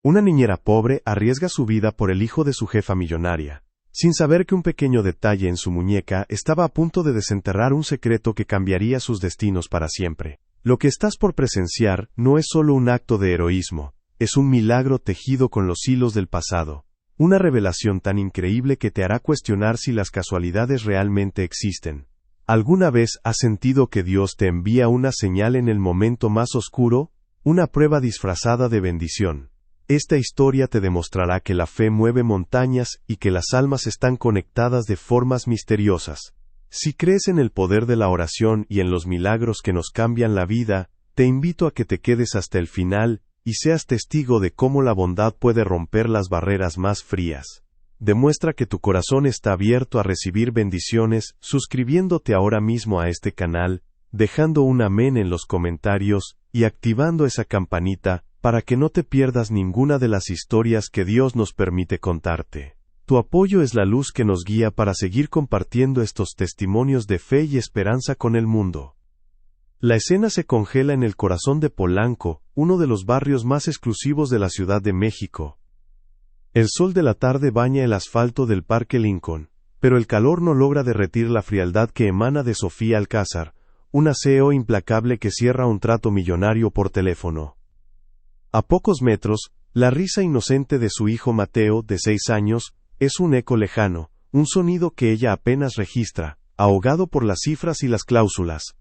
Una niñera pobre arriesga su vida por el hijo de su jefa millonaria, sin saber que un pequeño detalle en su muñeca estaba a punto de desenterrar un secreto que cambiaría sus destinos para siempre. Lo que estás por presenciar no es solo un acto de heroísmo, es un milagro tejido con los hilos del pasado, una revelación tan increíble que te hará cuestionar si las casualidades realmente existen. ¿Alguna vez has sentido que Dios te envía una señal en el momento más oscuro? Una prueba disfrazada de bendición. Esta historia te demostrará que la fe mueve montañas y que las almas están conectadas de formas misteriosas. Si crees en el poder de la oración y en los milagros que nos cambian la vida, te invito a que te quedes hasta el final y seas testigo de cómo la bondad puede romper las barreras más frías. Demuestra que tu corazón está abierto a recibir bendiciones suscribiéndote ahora mismo a este canal, dejando un amén en los comentarios y activando esa campanita para que no te pierdas ninguna de las historias que Dios nos permite contarte. Tu apoyo es la luz que nos guía para seguir compartiendo estos testimonios de fe y esperanza con el mundo. La escena se congela en el corazón de Polanco, uno de los barrios más exclusivos de la Ciudad de México. El sol de la tarde baña el asfalto del Parque Lincoln, pero el calor no logra derretir la frialdad que emana de Sofía Alcázar, una CEO implacable que cierra un trato millonario por teléfono. A pocos metros, la risa inocente de su hijo Mateo, de 6 años, es un eco lejano, un sonido que ella apenas registra, ahogado por las cifras y las cláusulas.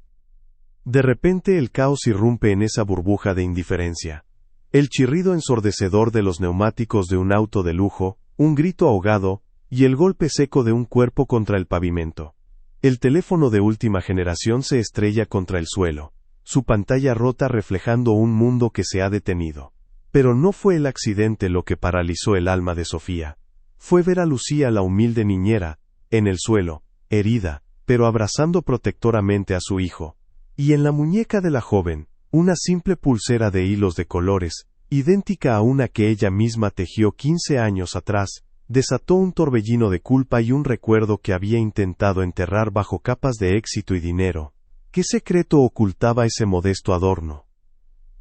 De repente el caos irrumpe en esa burbuja de indiferencia. El chirrido ensordecedor de los neumáticos de un auto de lujo, un grito ahogado, y el golpe seco de un cuerpo contra el pavimento. El teléfono de última generación se estrella contra el suelo, su pantalla rota reflejando un mundo que se ha detenido. Pero no fue el accidente lo que paralizó el alma de Sofía. Fue ver a Lucía, la humilde niñera, en el suelo, herida, pero abrazando protectoramente a su hijo. Y en la muñeca de la joven, una simple pulsera de hilos de colores, idéntica a una que ella misma tejió 15 años atrás, desató un torbellino de culpa y un recuerdo que había intentado enterrar bajo capas de éxito y dinero. ¿Qué secreto ocultaba ese modesto adorno?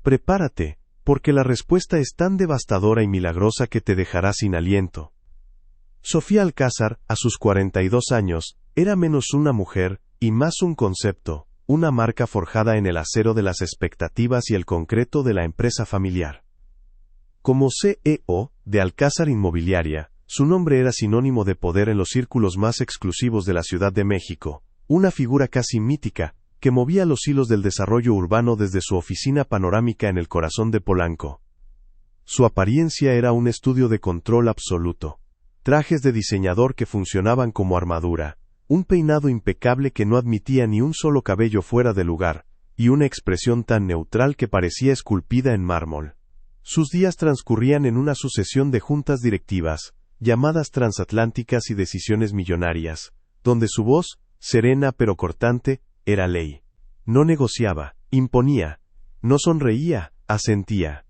Prepárate, porque la respuesta es tan devastadora y milagrosa que te dejará sin aliento. Sofía Alcázar, a sus 42 años, era menos una mujer, y más un concepto, una marca forjada en el acero de las expectativas y el concreto de la empresa familiar. Como CEO de Alcázar Inmobiliaria, su nombre era sinónimo de poder en los círculos más exclusivos de la Ciudad de México, una figura casi mítica, que movía los hilos del desarrollo urbano desde su oficina panorámica en el corazón de Polanco. Su apariencia era un estudio de control absoluto. Trajes de diseñador que funcionaban como armadura, un peinado impecable que no admitía ni un solo cabello fuera de lugar, y una expresión tan neutral que parecía esculpida en mármol. Sus días transcurrían en una sucesión de juntas directivas, llamadas transatlánticas y decisiones millonarias, donde su voz, serena pero cortante, era ley. No negociaba, imponía, no sonreía, asentía.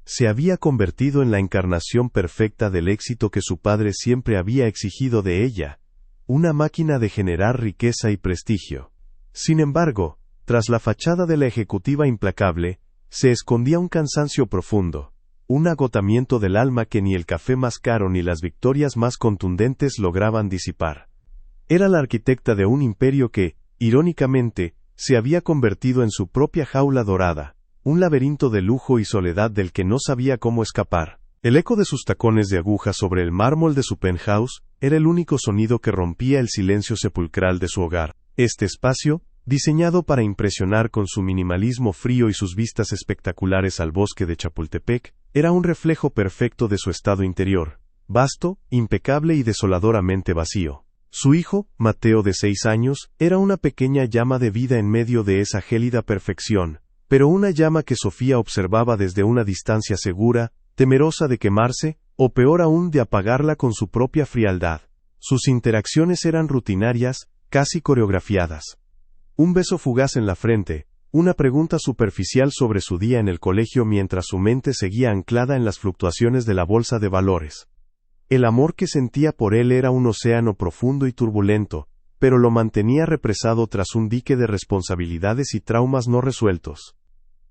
Se había convertido en la encarnación perfecta del éxito que su padre siempre había exigido de ella, una máquina de generar riqueza y prestigio. Sin embargo, tras la fachada de la ejecutiva implacable, se escondía un cansancio profundo, un agotamiento del alma que ni el café más caro ni las victorias más contundentes lograban disipar. Era la arquitecta de un imperio que, irónicamente, se había convertido en su propia jaula dorada, un laberinto de lujo y soledad del que no sabía cómo escapar. El eco de sus tacones de aguja sobre el mármol de su penthouse era el único sonido que rompía el silencio sepulcral de su hogar. Este espacio, diseñado para impresionar con su minimalismo frío y sus vistas espectaculares al bosque de Chapultepec, era un reflejo perfecto de su estado interior, vasto, impecable y desoladoramente vacío. Su hijo, Mateo de 6 años, era una pequeña llama de vida en medio de esa gélida perfección, pero una llama que Sofía observaba desde una distancia segura, temerosa de quemarse, o peor aún de apagarla con su propia frialdad. Sus interacciones eran rutinarias, casi coreografiadas. Un beso fugaz en la frente, una pregunta superficial sobre su día en el colegio mientras su mente seguía anclada en las fluctuaciones de la bolsa de valores. El amor que sentía por él era un océano profundo y turbulento, pero lo mantenía represado tras un dique de responsabilidades y traumas no resueltos.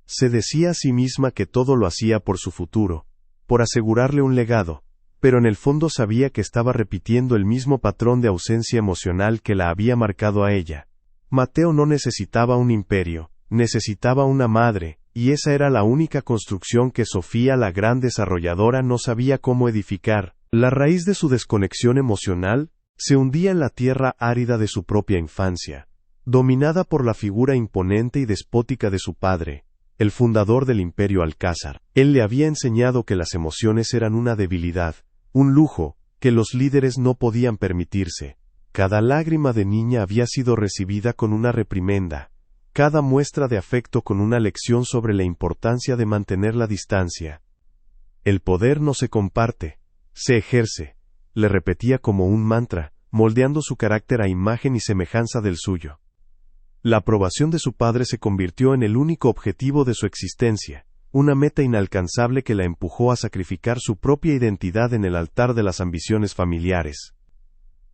Se decía a sí misma que todo lo hacía por su futuro, por asegurarle un legado, pero en el fondo sabía que estaba repitiendo el mismo patrón de ausencia emocional que la había marcado a ella. Mateo no necesitaba un imperio, necesitaba una madre, y esa era la única construcción que Sofía la gran desarrolladora no sabía cómo edificar. La raíz de su desconexión emocional se hundía en la tierra árida de su propia infancia, dominada por la figura imponente y despótica de su padre, el fundador del Imperio Alcázar. Él le había enseñado que las emociones eran una debilidad, un lujo, que los líderes no podían permitirse. Cada lágrima de niña había sido recibida con una reprimenda, cada muestra de afecto con una lección sobre la importancia de mantener la distancia. El poder no se comparte, se ejerce, le repetía como un mantra, moldeando su carácter a imagen y semejanza del suyo. La aprobación de su padre se convirtió en el único objetivo de su existencia, una meta inalcanzable que la empujó a sacrificar su propia identidad en el altar de las ambiciones familiares.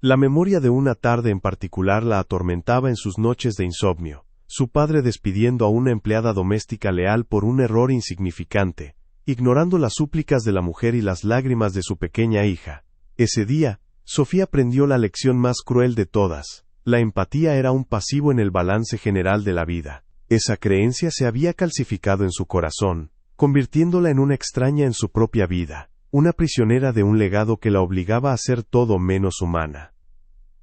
La memoria de una tarde en particular la atormentaba en sus noches de insomnio, su padre despidiendo a una empleada doméstica leal por un error insignificante, ignorando las súplicas de la mujer y las lágrimas de su pequeña hija. Ese día, Sofía aprendió la lección más cruel de todas: la empatía era un pasivo en el balance general de la vida. Esa creencia se había calcificado en su corazón, convirtiéndola en una extraña en su propia vida, una prisionera de un legado que la obligaba a ser todo menos humana.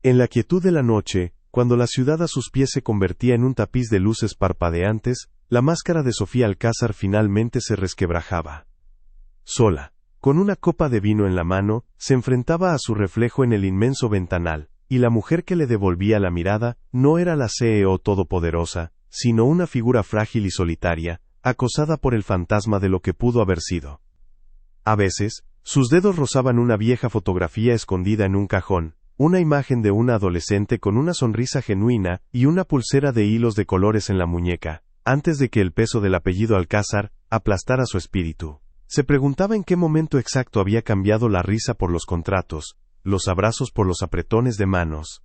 En la quietud de la noche, cuando la ciudad a sus pies se convertía en un tapiz de luces parpadeantes, la máscara de Sofía Alcázar finalmente se resquebrajaba. Sola, con una copa de vino en la mano, se enfrentaba a su reflejo en el inmenso ventanal, y la mujer que le devolvía la mirada no era la CEO todopoderosa, sino una figura frágil y solitaria, acosada por el fantasma de lo que pudo haber sido. A veces, sus dedos rozaban una vieja fotografía escondida en un cajón, una imagen de una adolescente con una sonrisa genuina y una pulsera de hilos de colores en la muñeca, antes de que el peso del apellido Alcázar aplastara su espíritu. Se preguntaba en qué momento exacto había cambiado la risa por los contratos, los abrazos por los apretones de manos.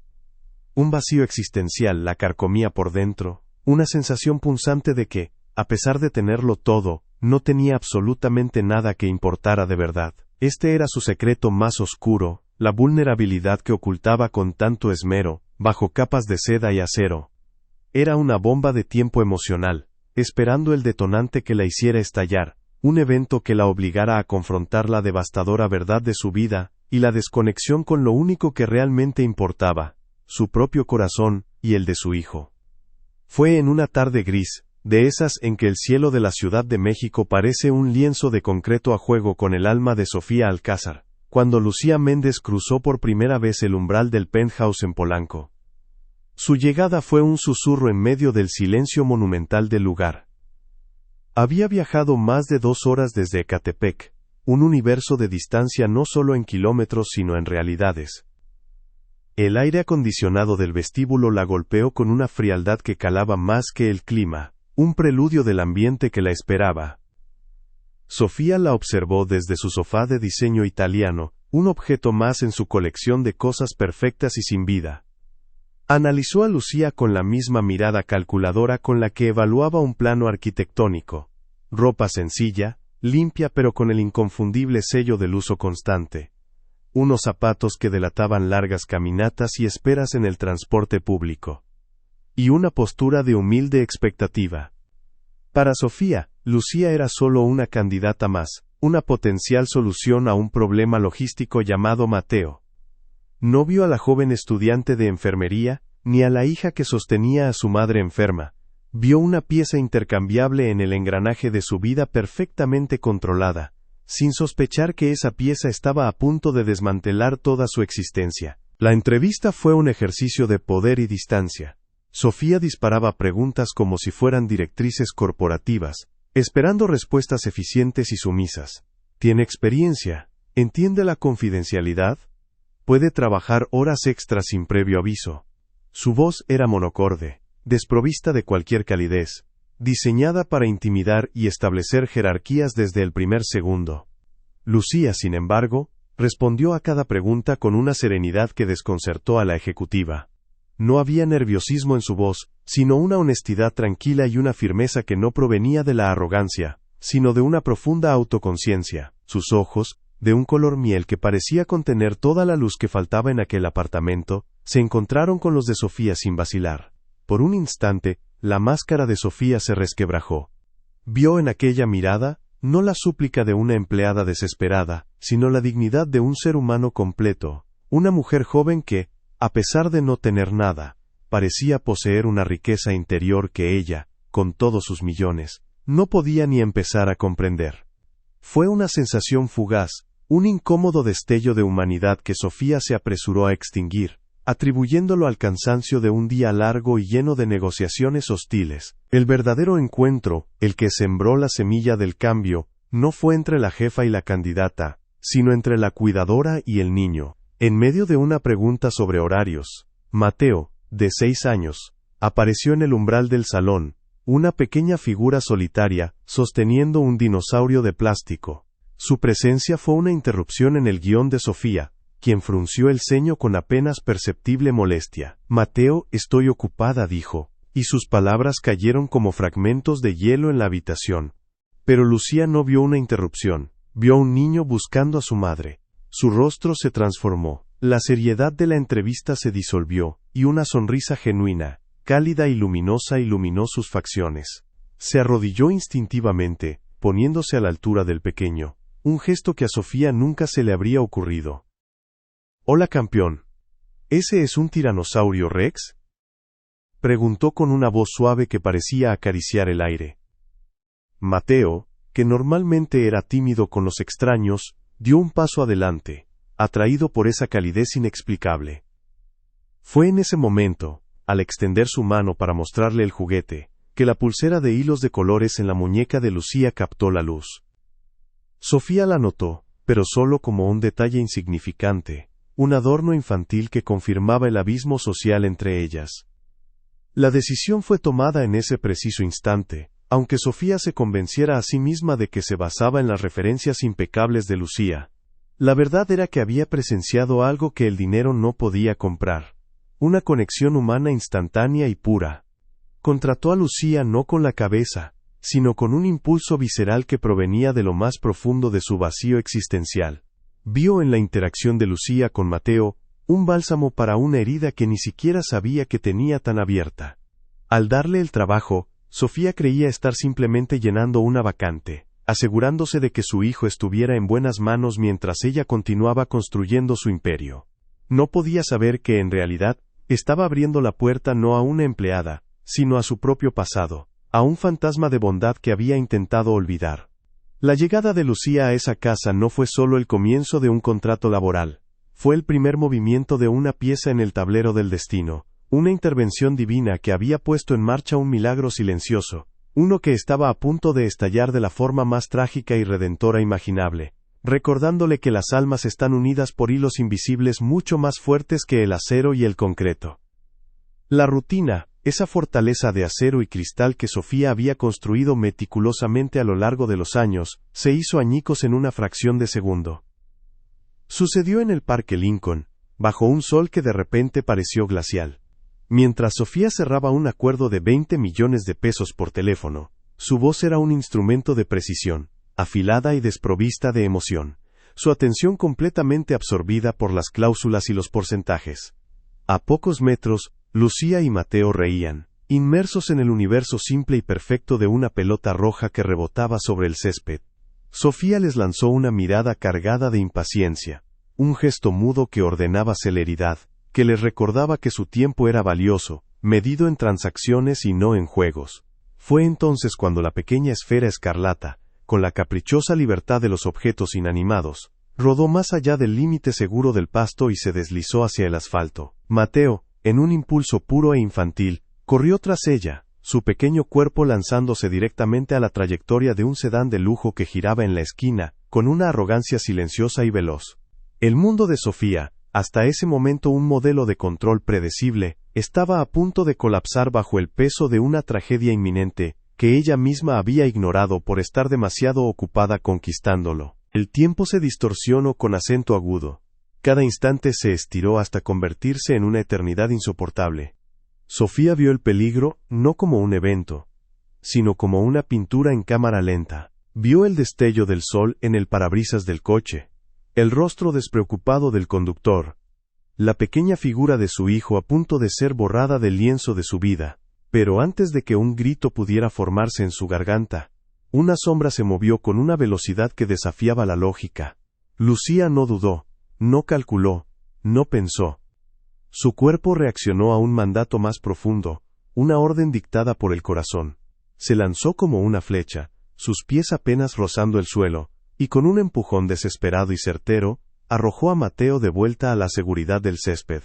Un vacío existencial la carcomía por dentro, una sensación punzante de que, a pesar de tenerlo todo, no tenía absolutamente nada que importara de verdad. Este era su secreto más oscuro, la vulnerabilidad que ocultaba con tanto esmero, bajo capas de seda y acero. Era una bomba de tiempo emocional, esperando el detonante que la hiciera estallar, un evento que la obligara a confrontar la devastadora verdad de su vida, y la desconexión con lo único que realmente importaba, su propio corazón, y el de su hijo. Fue en una tarde gris, de esas en que el cielo de la Ciudad de México parece un lienzo de concreto a juego con el alma de Sofía Alcázar, cuando Lucía Méndez cruzó por primera vez el umbral del penthouse en Polanco. Su llegada fue un susurro en medio del silencio monumental del lugar. Había viajado más de 2 horas desde Ecatepec, un universo de distancia no solo en kilómetros sino en realidades. El aire acondicionado del vestíbulo la golpeó con una frialdad que calaba más que el clima, un preludio del ambiente que la esperaba. Sofía la observó desde su sofá de diseño italiano, un objeto más en su colección de cosas perfectas y sin vida. Analizó a Lucía con la misma mirada calculadora con la que evaluaba un plano arquitectónico. Ropa sencilla, limpia pero con el inconfundible sello del uso constante. Unos zapatos que delataban largas caminatas y esperas en el transporte público. Y una postura de humilde expectativa. Para Sofía, Lucía era solo una candidata más, una potencial solución a un problema logístico llamado Mateo. No vio a la joven estudiante de enfermería, ni a la hija que sostenía a su madre enferma. Vio una pieza intercambiable en el engranaje de su vida perfectamente controlada, sin sospechar que esa pieza estaba a punto de desmantelar toda su existencia. La entrevista fue un ejercicio de poder y distancia. Sofía disparaba preguntas como si fueran directrices corporativas, esperando respuestas eficientes y sumisas. ¿Tiene experiencia? ¿Entiende la confidencialidad? ¿Puede trabajar horas extras sin previo aviso? Su voz era monocorde, desprovista de cualquier calidez, diseñada para intimidar y establecer jerarquías desde el primer segundo. Lucía, sin embargo, respondió a cada pregunta con una serenidad que desconcertó a la ejecutiva. No había nerviosismo en su voz, sino una honestidad tranquila y una firmeza que no provenía de la arrogancia, sino de una profunda autoconciencia. Sus ojos, de un color miel que parecía contener toda la luz que faltaba en aquel apartamento, se encontraron con los de Sofía sin vacilar. Por un instante, la máscara de Sofía se resquebrajó. Vio en aquella mirada, no la súplica de una empleada desesperada, sino la dignidad de un ser humano completo, una mujer joven que, a pesar de no tener nada, parecía poseer una riqueza interior que ella, con todos sus millones, no podía ni empezar a comprender. Fue una sensación fugaz, un incómodo destello de humanidad que Sofía se apresuró a extinguir, atribuyéndolo al cansancio de un día largo y lleno de negociaciones hostiles. El verdadero encuentro, el que sembró la semilla del cambio, no fue entre la jefa y la candidata, sino entre la cuidadora y el niño. En medio de una pregunta sobre horarios, Mateo, de 6 años, apareció en el umbral del salón, una pequeña figura solitaria, sosteniendo un dinosaurio de plástico. Su presencia fue una interrupción en el guión de Sofía, quien frunció el ceño con apenas perceptible molestia. Mateo, estoy ocupada, dijo, y sus palabras cayeron como fragmentos de hielo en la habitación. Pero Lucía no vio una interrupción, vio a un niño buscando a su madre. Su rostro se transformó, la seriedad de la entrevista se disolvió, y una sonrisa genuina, cálida y luminosa iluminó sus facciones. Se arrodilló instintivamente, poniéndose a la altura del pequeño, un gesto que a Sofía nunca se le habría ocurrido. Hola campeón. ¿Ese es un tiranosaurio Rex? Preguntó con una voz suave que parecía acariciar el aire. Mateo, que normalmente era tímido con los extraños, dio un paso adelante, atraído por esa calidez inexplicable. Fue en ese momento, al extender su mano para mostrarle el juguete, que la pulsera de hilos de colores en la muñeca de Lucía captó la luz. Sofía la notó, pero solo como un detalle insignificante, un adorno infantil que confirmaba el abismo social entre ellas. La decisión fue tomada en ese preciso instante, aunque Sofía se convenciera a sí misma de que se basaba en las referencias impecables de Lucía. La verdad era que había presenciado algo que el dinero no podía comprar. Una conexión humana instantánea y pura. Contrató a Lucía no con la cabeza, sino con un impulso visceral que provenía de lo más profundo de su vacío existencial. Vio en la interacción de Lucía con Mateo, un bálsamo para una herida que ni siquiera sabía que tenía tan abierta. Al darle el trabajo, Sofía creía estar simplemente llenando una vacante, asegurándose de que su hijo estuviera en buenas manos mientras ella continuaba construyendo su imperio. No podía saber que en realidad, estaba abriendo la puerta no a una empleada, sino a su propio pasado, a un fantasma de bondad que había intentado olvidar. La llegada de Lucía a esa casa no fue solo el comienzo de un contrato laboral, fue el primer movimiento de una pieza en el tablero del destino, una intervención divina que había puesto en marcha un milagro silencioso, uno que estaba a punto de estallar de la forma más trágica y redentora imaginable, recordándole que las almas están unidas por hilos invisibles mucho más fuertes que el acero y el concreto. La rutina, esa fortaleza de acero y cristal que Sofía había construido meticulosamente a lo largo de los años, se hizo añicos en una fracción de segundo. Sucedió en el Parque Lincoln, bajo un sol que de repente pareció glacial. Mientras Sofía cerraba un acuerdo de 20 millones de pesos por teléfono, su voz era un instrumento de precisión, afilada y desprovista de emoción, su atención completamente absorbida por las cláusulas y los porcentajes. A pocos metros, Lucía y Mateo reían, inmersos en el universo simple y perfecto de una pelota roja que rebotaba sobre el césped. Sofía les lanzó una mirada cargada de impaciencia, un gesto mudo que ordenaba celeridad, que les recordaba que su tiempo era valioso, medido en transacciones y no en juegos. Fue entonces cuando la pequeña esfera escarlata, con la caprichosa libertad de los objetos inanimados, rodó más allá del límite seguro del pasto y se deslizó hacia el asfalto. Mateo, en un impulso puro e infantil, corrió tras ella, su pequeño cuerpo lanzándose directamente a la trayectoria de un sedán de lujo que giraba en la esquina, con una arrogancia silenciosa y veloz. El mundo de Sofía, hasta ese momento un modelo de control predecible, estaba a punto de colapsar bajo el peso de una tragedia inminente, que ella misma había ignorado por estar demasiado ocupada conquistándolo. El tiempo se distorsionó con acento agudo. Cada instante se estiró hasta convertirse en una eternidad insoportable. Sofía vio el peligro, no como un evento, sino como una pintura en cámara lenta. Vio el destello del sol en el parabrisas del coche, el rostro despreocupado del conductor, la pequeña figura de su hijo a punto de ser borrada del lienzo de su vida, pero antes de que un grito pudiera formarse en su garganta, una sombra se movió con una velocidad que desafiaba la lógica. Lucía no dudó, no calculó, no pensó. Su cuerpo reaccionó a un mandato más profundo, una orden dictada por el corazón. Se lanzó como una flecha, sus pies apenas rozando el suelo, y con un empujón desesperado y certero, arrojó a Mateo de vuelta a la seguridad del césped.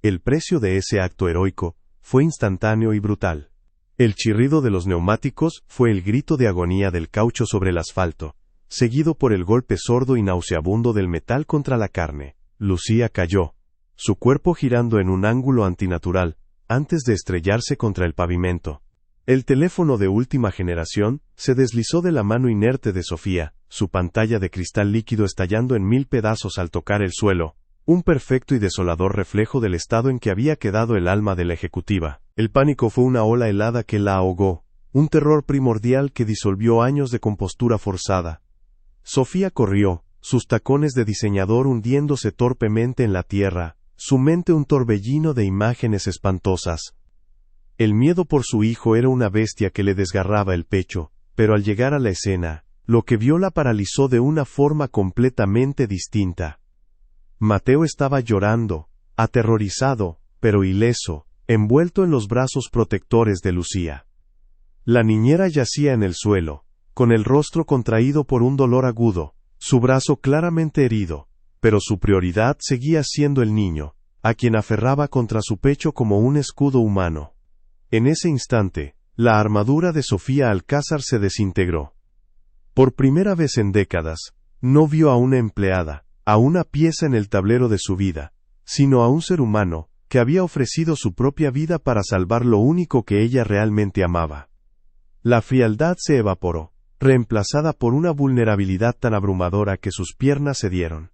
El precio de ese acto heroico fue instantáneo y brutal. El chirrido de los neumáticos fue el grito de agonía del caucho sobre el asfalto, seguido por el golpe sordo y nauseabundo del metal contra la carne. Lucía cayó, su cuerpo girando en un ángulo antinatural, antes de estrellarse contra el pavimento. El teléfono de última generación se deslizó de la mano inerte de Sofía, su pantalla de cristal líquido estallando en 1000 pedazos al tocar el suelo, un perfecto y desolador reflejo del estado en que había quedado el alma de la ejecutiva. El pánico fue una ola helada que la ahogó, un terror primordial que disolvió años de compostura forzada. Sofía corrió, sus tacones de diseñador hundiéndose torpemente en la tierra, su mente un torbellino de imágenes espantosas. El miedo por su hijo era una bestia que le desgarraba el pecho, pero al llegar a la escena, lo que vio la paralizó de una forma completamente distinta. Mateo estaba llorando, aterrorizado, pero ileso, envuelto en los brazos protectores de Lucía. La niñera yacía en el suelo, con el rostro contraído por un dolor agudo, su brazo claramente herido, pero su prioridad seguía siendo el niño, a quien aferraba contra su pecho como un escudo humano. En ese instante, la armadura de Sofía Alcázar se desintegró. Por primera vez en décadas, no vio a una empleada, a una pieza en el tablero de su vida, sino a un ser humano, que había ofrecido su propia vida para salvar lo único que ella realmente amaba. La frialdad se evaporó, reemplazada por una vulnerabilidad tan abrumadora que sus piernas cedieron.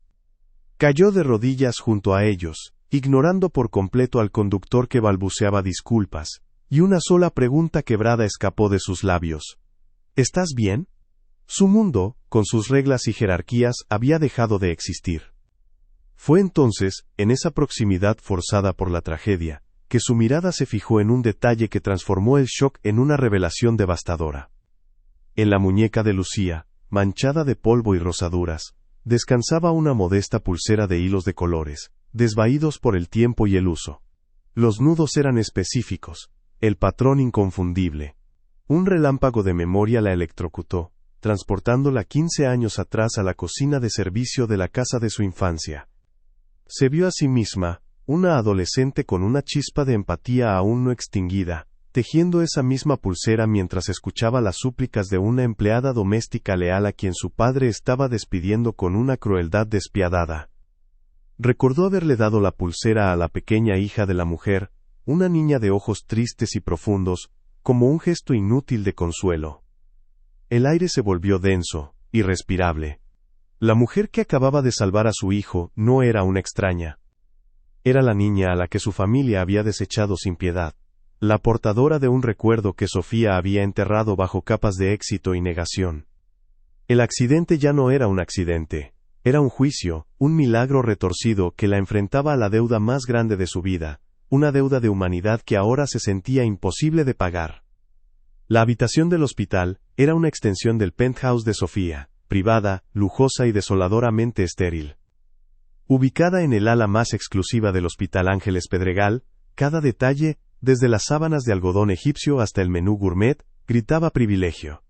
Cayó de rodillas junto a ellos, ignorando por completo al conductor que balbuceaba disculpas, y una sola pregunta quebrada escapó de sus labios. ¿Estás bien? Su mundo, con sus reglas y jerarquías, había dejado de existir. Fue entonces, en esa proximidad forzada por la tragedia, que su mirada se fijó en un detalle que transformó el shock en una revelación devastadora. En la muñeca de Lucía, manchada de polvo y rosaduras, descansaba una modesta pulsera de hilos de colores, desvaídos por el tiempo y el uso. Los nudos eran específicos, el patrón inconfundible. Un relámpago de memoria la electrocutó, transportándola 15 años atrás a la cocina de servicio de la casa de su infancia. Se vio a sí misma, una adolescente con una chispa de empatía aún no extinguida, tejiendo esa misma pulsera mientras escuchaba las súplicas de una empleada doméstica leal a quien su padre estaba despidiendo con una crueldad despiadada. Recordó haberle dado la pulsera a la pequeña hija de la mujer, una niña de ojos tristes y profundos, como un gesto inútil de consuelo. El aire se volvió denso, irrespirable. La mujer que acababa de salvar a su hijo no era una extraña. Era la niña a la que su familia había desechado sin piedad, la portadora de un recuerdo que Sofía había enterrado bajo capas de éxito y negación. El accidente ya no era un accidente, era un juicio, un milagro retorcido que la enfrentaba a la deuda más grande de su vida, una deuda de humanidad que ahora se sentía imposible de pagar. La habitación del hospital era una extensión del penthouse de Sofía, privada, lujosa y desoladoramente estéril. Ubicada en el ala más exclusiva del Hospital Ángeles Pedregal, cada detalle, desde las sábanas de algodón egipcio hasta el menú gourmet, gritaba privilegio.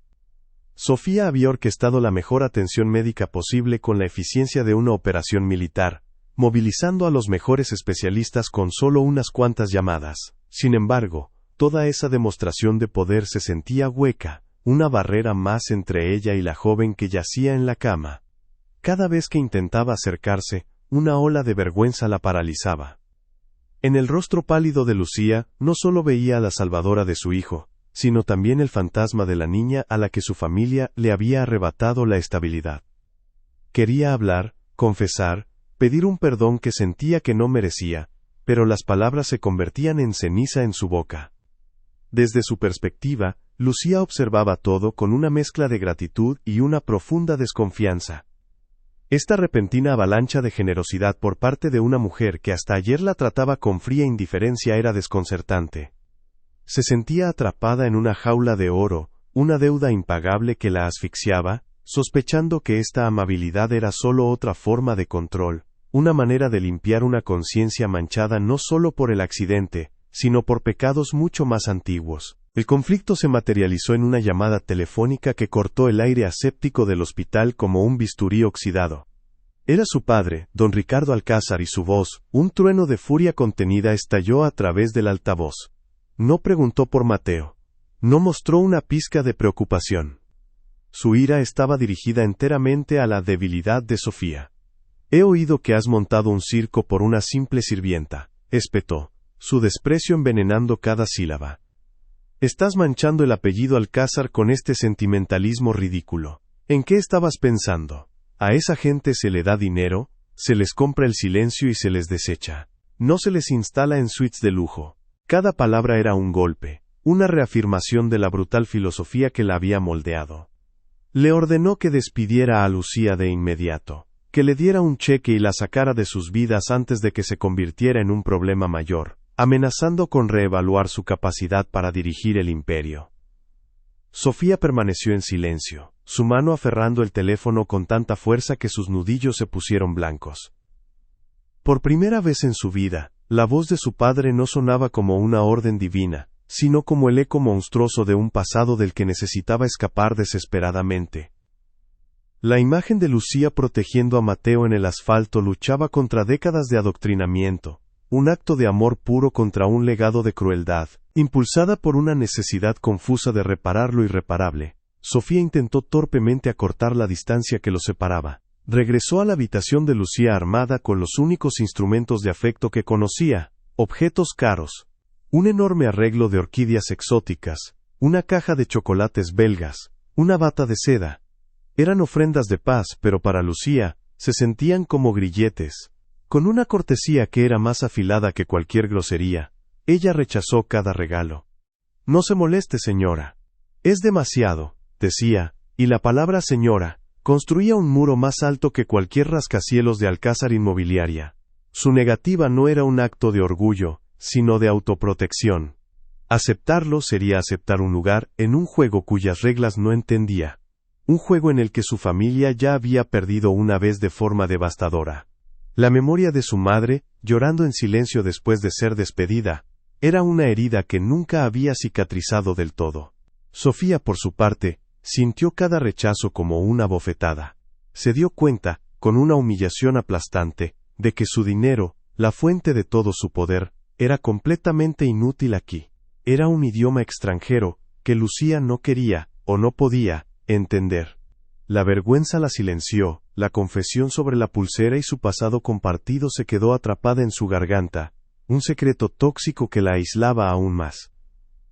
Sofía había orquestado la mejor atención médica posible con la eficiencia de una operación militar, movilizando a los mejores especialistas con solo unas cuantas llamadas. Sin embargo, toda esa demostración de poder se sentía hueca, una barrera más entre ella y la joven que yacía en la cama. Cada vez que intentaba acercarse, una ola de vergüenza la paralizaba. En el rostro pálido de Lucía, no solo veía a la salvadora de su hijo, sino también el fantasma de la niña a la que su familia le había arrebatado la estabilidad. Quería hablar, confesar, pedir un perdón que sentía que no merecía, pero las palabras se convertían en ceniza en su boca. Desde su perspectiva, Lucía observaba todo con una mezcla de gratitud y una profunda desconfianza. Esta repentina avalancha de generosidad por parte de una mujer que hasta ayer la trataba con fría indiferencia era desconcertante. Se sentía atrapada en una jaula de oro, una deuda impagable que la asfixiaba, sospechando que esta amabilidad era solo otra forma de control, una manera de limpiar una conciencia manchada no solo por el accidente, sino por pecados mucho más antiguos. El conflicto se materializó en una llamada telefónica que cortó el aire aséptico del hospital como un bisturí oxidado. Era su padre, don Ricardo Alcázar, y su voz, un trueno de furia contenida, estalló a través del altavoz. No preguntó por Mateo. No mostró una pizca de preocupación. Su ira estaba dirigida enteramente a la debilidad de Sofía. He oído que has montado un circo por una simple sirvienta, espetó, su desprecio envenenando cada sílaba. Estás manchando el apellido Alcázar con este sentimentalismo ridículo. ¿En qué estabas pensando? A esa gente se le da dinero, se les compra el silencio y se les desecha. No se les instala en suites de lujo. Cada palabra era un golpe, una reafirmación de la brutal filosofía que la había moldeado. Le ordenó que despidiera a Lucía de inmediato, que le diera un cheque y la sacara de sus vidas antes de que se convirtiera en un problema mayor, amenazando con reevaluar su capacidad para dirigir el imperio. Sofía permaneció en silencio, su mano aferrando el teléfono con tanta fuerza que sus nudillos se pusieron blancos. Por primera vez en su vida, la voz de su padre no sonaba como una orden divina, sino como el eco monstruoso de un pasado del que necesitaba escapar desesperadamente. La imagen de Lucía protegiendo a Mateo en el asfalto luchaba contra décadas de adoctrinamiento, un acto de amor puro contra un legado de crueldad, impulsada por una necesidad confusa de reparar lo irreparable. Sofía intentó torpemente acortar la distancia que los separaba. Regresó a la habitación de Lucía armada con los únicos instrumentos de afecto que conocía, objetos caros. Un enorme arreglo de orquídeas exóticas, una caja de chocolates belgas, una bata de seda. Eran ofrendas de paz, pero para Lucía, se sentían como grilletes. Con una cortesía que era más afilada que cualquier grosería, ella rechazó cada regalo. No se moleste, señora. Es demasiado, decía, y la palabra señora construía un muro más alto que cualquier rascacielos de Alcázar Inmobiliaria. Su negativa no era un acto de orgullo, sino de autoprotección. Aceptarlo sería aceptar un lugar en un juego cuyas reglas no entendía. Un juego en el que su familia ya había perdido una vez de forma devastadora. La memoria de su madre, llorando en silencio después de ser despedida, era una herida que nunca había cicatrizado del todo. Sofía, por su parte, sintió cada rechazo como una bofetada. Se dio cuenta, con una humillación aplastante, de que su dinero, la fuente de todo su poder, era completamente inútil aquí. Era un idioma extranjero, que Lucía no quería, o no podía, entender. La vergüenza la silenció, la confesión sobre la pulsera y su pasado compartido se quedó atrapada en su garganta, un secreto tóxico que la aislaba aún más.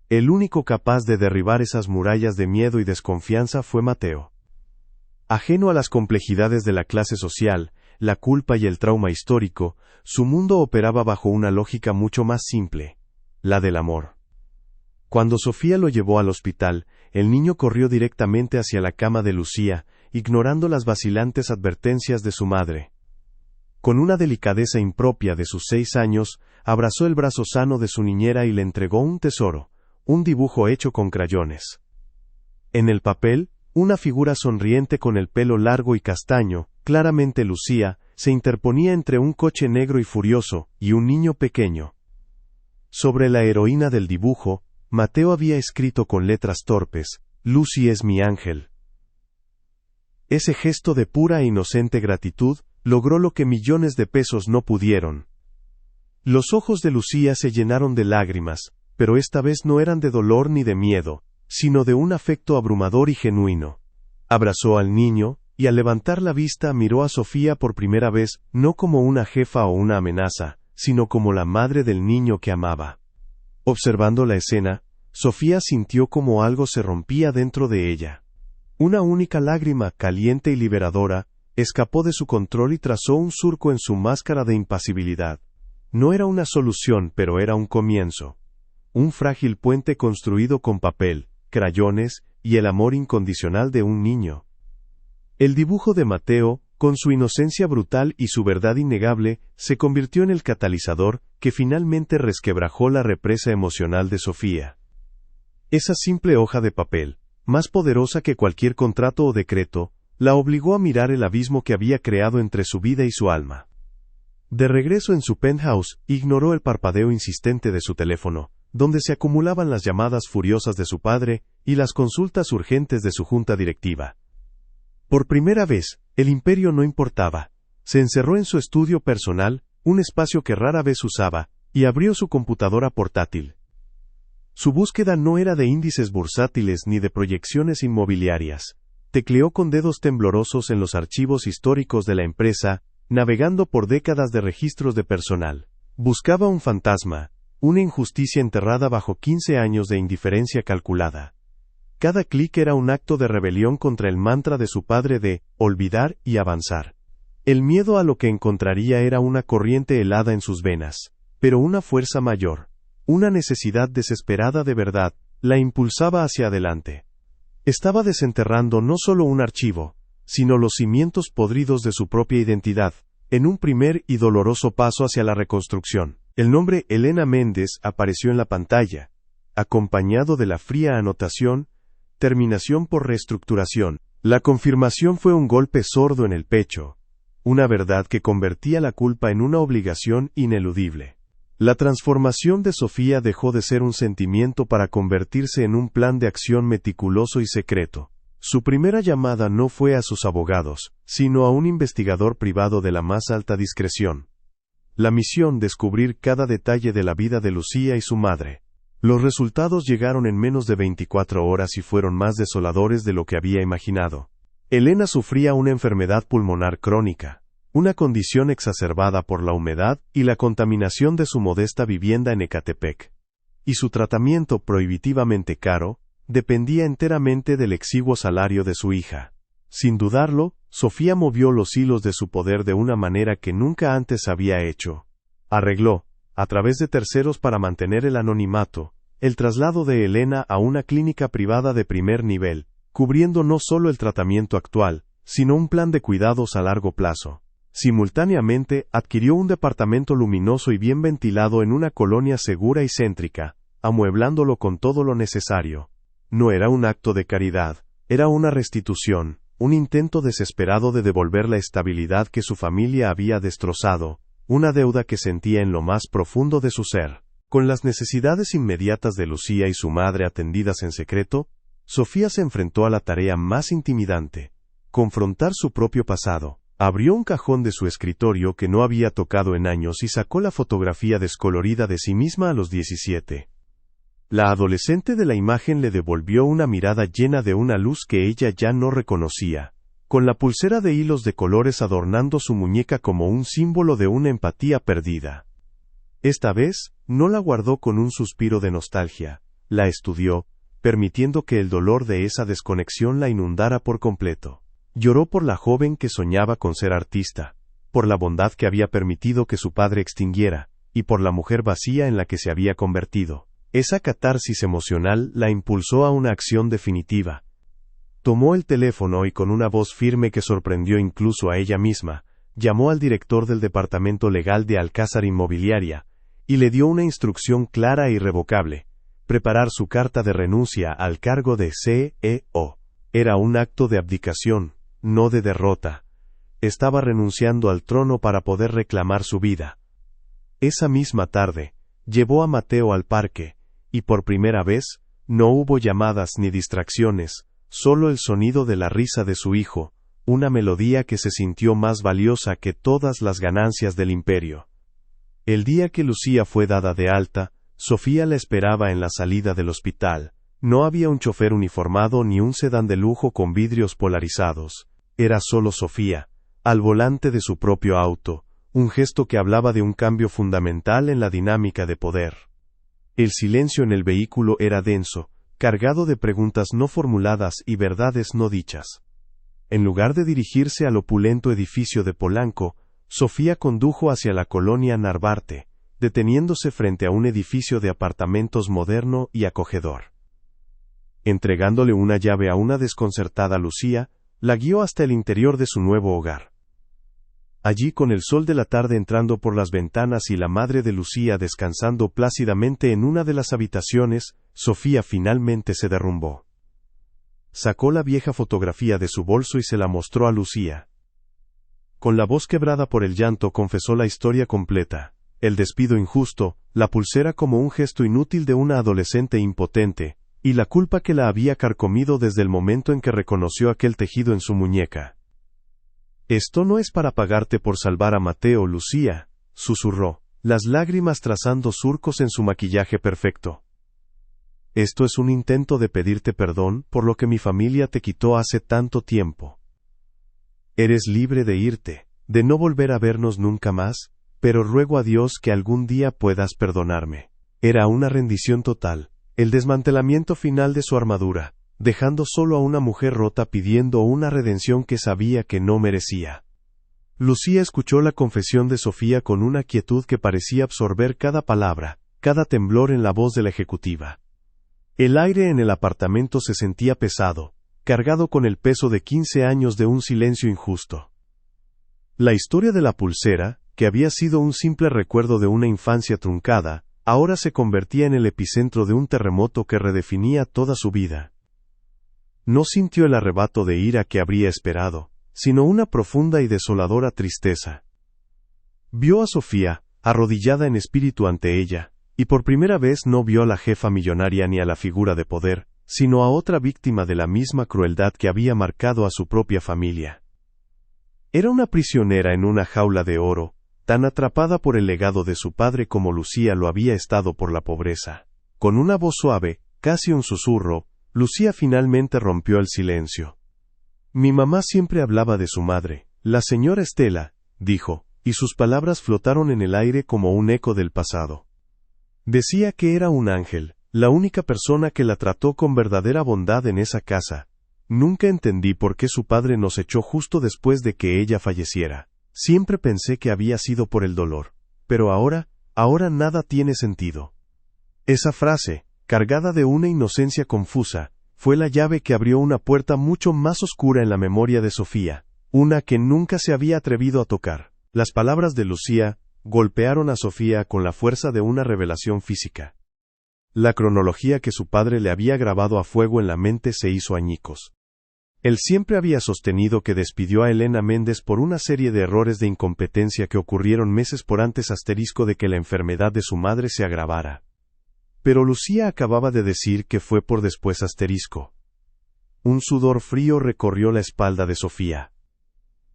El único capaz de derribar esas murallas de miedo y desconfianza fue Mateo. Ajeno a las complejidades de la clase social, la culpa y el trauma histórico, su mundo operaba bajo una lógica mucho más simple, la del amor. Cuando Sofía lo llevó al hospital, el niño corrió directamente hacia la cama de Lucía, ignorando las vacilantes advertencias de su madre. Con una delicadeza impropia de sus 6 años, abrazó el brazo sano de su niñera y le entregó un tesoro, un dibujo hecho con crayones. En el papel, una figura sonriente con el pelo largo y castaño, claramente Lucía, se interponía entre un coche negro y furioso, y un niño pequeño. Sobre la heroína del dibujo, Mateo había escrito con letras torpes, «Lucy es mi ángel». Ese gesto de pura e inocente gratitud, logró lo que millones de pesos no pudieron. Los ojos de Lucía se llenaron de lágrimas, pero esta vez no eran de dolor ni de miedo, sino de un afecto abrumador y genuino. Abrazó al niño, y al levantar la vista miró a Sofía por primera vez, no como una jefa o una amenaza, sino como la madre del niño que amaba. Observando la escena, Sofía sintió como algo se rompía dentro de ella. Una única lágrima, caliente y liberadora, escapó de su control y trazó un surco en su máscara de impasibilidad. No era una solución, pero era un comienzo. un frágil puente construido con papel, crayones y el amor incondicional de un niño. El dibujo de Mateo, con su inocencia brutal y su verdad innegable, se convirtió en el catalizador que finalmente resquebrajó la represa emocional de Sofía. Esa simple hoja de papel, más poderosa que cualquier contrato o decreto, la obligó a mirar el abismo que había creado entre su vida y su alma. De regreso en su penthouse, ignoró el parpadeo insistente de su teléfono, donde se acumulaban las llamadas furiosas de su padre y las consultas urgentes de su junta directiva. Por primera vez, el imperio no importaba. Se encerró en su estudio personal, un espacio que rara vez usaba, y abrió su computadora portátil. Su búsqueda no era de índices bursátiles ni de proyecciones inmobiliarias. Tecleó con dedos temblorosos en los archivos históricos de la empresa, navegando por décadas de registros de personal. Buscaba un fantasma, una injusticia enterrada bajo 15 años de indiferencia calculada. Cada clic era un acto de rebelión contra el mantra de su padre de olvidar y avanzar. El miedo a lo que encontraría era una corriente helada en sus venas, pero una fuerza mayor, una necesidad desesperada de verdad, la impulsaba hacia adelante. Estaba desenterrando no solo un archivo, sino los cimientos podridos de su propia identidad, en un primer y doloroso paso hacia la reconstrucción. El nombre Elena Méndez apareció en la pantalla, acompañado de la fría anotación, terminación por reestructuración. La confirmación fue un golpe sordo en el pecho, una verdad que convertía la culpa en una obligación ineludible. La transformación de Sofía dejó de ser un sentimiento para convertirse en un plan de acción meticuloso y secreto. Su primera llamada no fue a sus abogados, sino a un investigador privado de la más alta discreción. La misión: descubrir cada detalle de la vida de Lucía y su madre. Los resultados llegaron en menos de 24 horas y fueron más desoladores de lo que había imaginado. Elena sufría una enfermedad pulmonar crónica, una condición exacerbada por la humedad y la contaminación de su modesta vivienda en Ecatepec. Y su tratamiento, prohibitivamente caro, dependía enteramente del exiguo salario de su hija. Sin dudarlo, Sofía movió los hilos de su poder de una manera que nunca antes había hecho. Arregló, a través de terceros para mantener el anonimato, el traslado de Elena a una clínica privada de primer nivel, cubriendo no solo el tratamiento actual, sino un plan de cuidados a largo plazo. Simultáneamente, adquirió un departamento luminoso y bien ventilado en una colonia segura y céntrica, amueblándolo con todo lo necesario. No era un acto de caridad, era una restitución, un intento desesperado de devolver la estabilidad que su familia había destrozado, una deuda que sentía en lo más profundo de su ser. Con las necesidades inmediatas de Lucía y su madre atendidas en secreto, Sofía se enfrentó a la tarea más intimidante: confrontar su propio pasado. Abrió un cajón de su escritorio que no había tocado en años y sacó la fotografía descolorida de sí misma a los 17. La adolescente de la imagen le devolvió una mirada llena de una luz que ella ya no reconocía, con la pulsera de hilos de colores adornando su muñeca como un símbolo de una empatía perdida. Esta vez, no la guardó con un suspiro de nostalgia, la estudió, permitiendo que el dolor de esa desconexión la inundara por completo. Lloró por la joven que soñaba con ser artista, por la bondad que había permitido que su padre extinguiera, y por la mujer vacía en la que se había convertido. Esa catarsis emocional la impulsó a una acción definitiva. Tomó el teléfono y con una voz firme que sorprendió incluso a ella misma, llamó al director del departamento legal de Alcázar Inmobiliaria, y le dio una instrucción clara e irrevocable: preparar su carta de renuncia al cargo de CEO. Era un acto de abdicación, no de derrota. Estaba renunciando al trono para poder reclamar su vida. Esa misma tarde, llevó a Mateo al parque, y por primera vez, no hubo llamadas ni distracciones, solo el sonido de la risa de su hijo, una melodía que se sintió más valiosa que todas las ganancias del imperio. El día que Lucía fue dada de alta, Sofía la esperaba en la salida del hospital. No había un chofer uniformado ni un sedán de lujo con vidrios polarizados. Era solo Sofía, al volante de su propio auto, un gesto que hablaba de un cambio fundamental en la dinámica de poder. El silencio en el vehículo era denso, cargado de preguntas no formuladas y verdades no dichas. En lugar de dirigirse al opulento edificio de Polanco, Sofía condujo hacia la colonia Narvarte, deteniéndose frente a un edificio de apartamentos moderno y acogedor. Entregándole una llave a una desconcertada Lucía, la guió hasta el interior de su nuevo hogar. Allí, con el sol de la tarde entrando por las ventanas y la madre de Lucía descansando plácidamente en una de las habitaciones, Sofía finalmente se derrumbó. Sacó la vieja fotografía de su bolso y se la mostró a Lucía. Con la voz quebrada por el llanto confesó la historia completa: el despido injusto, la pulsera como un gesto inútil de una adolescente impotente, y la culpa que la había carcomido desde el momento en que reconoció aquel tejido en su muñeca. «Esto no es para pagarte por salvar a Mateo, Lucía», susurró, las lágrimas trazando surcos en su maquillaje perfecto. «Esto es un intento de pedirte perdón por lo que mi familia te quitó hace tanto tiempo. Eres libre de irte, de no volver a vernos nunca más, pero ruego a Dios que algún día puedas perdonarme». Era una rendición total, el desmantelamiento final de su armadura, dejando solo a una mujer rota pidiendo una redención que sabía que no merecía. Lucía escuchó la confesión de Sofía con una quietud que parecía absorber cada palabra, cada temblor en la voz de la ejecutiva. El aire en el apartamento se sentía pesado, cargado con el peso de 15 años de un silencio injusto. La historia de la pulsera, que había sido un simple recuerdo de una infancia truncada, ahora se convertía en el epicentro de un terremoto que redefinía toda su vida. No sintió el arrebato de ira que habría esperado, sino una profunda y desoladora tristeza. Vio a Sofía, arrodillada en espíritu ante ella, y por primera vez no vio a la jefa millonaria ni a la figura de poder, sino a otra víctima de la misma crueldad que había marcado a su propia familia. Era una prisionera en una jaula de oro, tan atrapada por el legado de su padre como Lucía lo había estado por la pobreza. Con una voz suave, casi un susurro, Lucía finalmente rompió el silencio. «Mi mamá siempre hablaba de su madre, la señora Estela», dijo, y sus palabras flotaron en el aire como un eco del pasado. «Decía que era un ángel, la única persona que la trató con verdadera bondad en esa casa. Nunca entendí por qué su padre nos echó justo después de que ella falleciera. Siempre pensé que había sido por el dolor. Pero ahora nada tiene sentido». Esa frase, cargada de una inocencia confusa, fue la llave que abrió una puerta mucho más oscura en la memoria de Sofía, una que nunca se había atrevido a tocar. Las palabras de Lucía golpearon a Sofía con la fuerza de una revelación física. La cronología que su padre le había grabado a fuego en la mente se hizo añicos. Él siempre había sostenido que despidió a Elena Méndez por una serie de errores de incompetencia que ocurrieron meses por antes de que la enfermedad de su madre se agravara. Pero Lucía acababa de decir que fue por después . Un sudor frío recorrió la espalda de Sofía.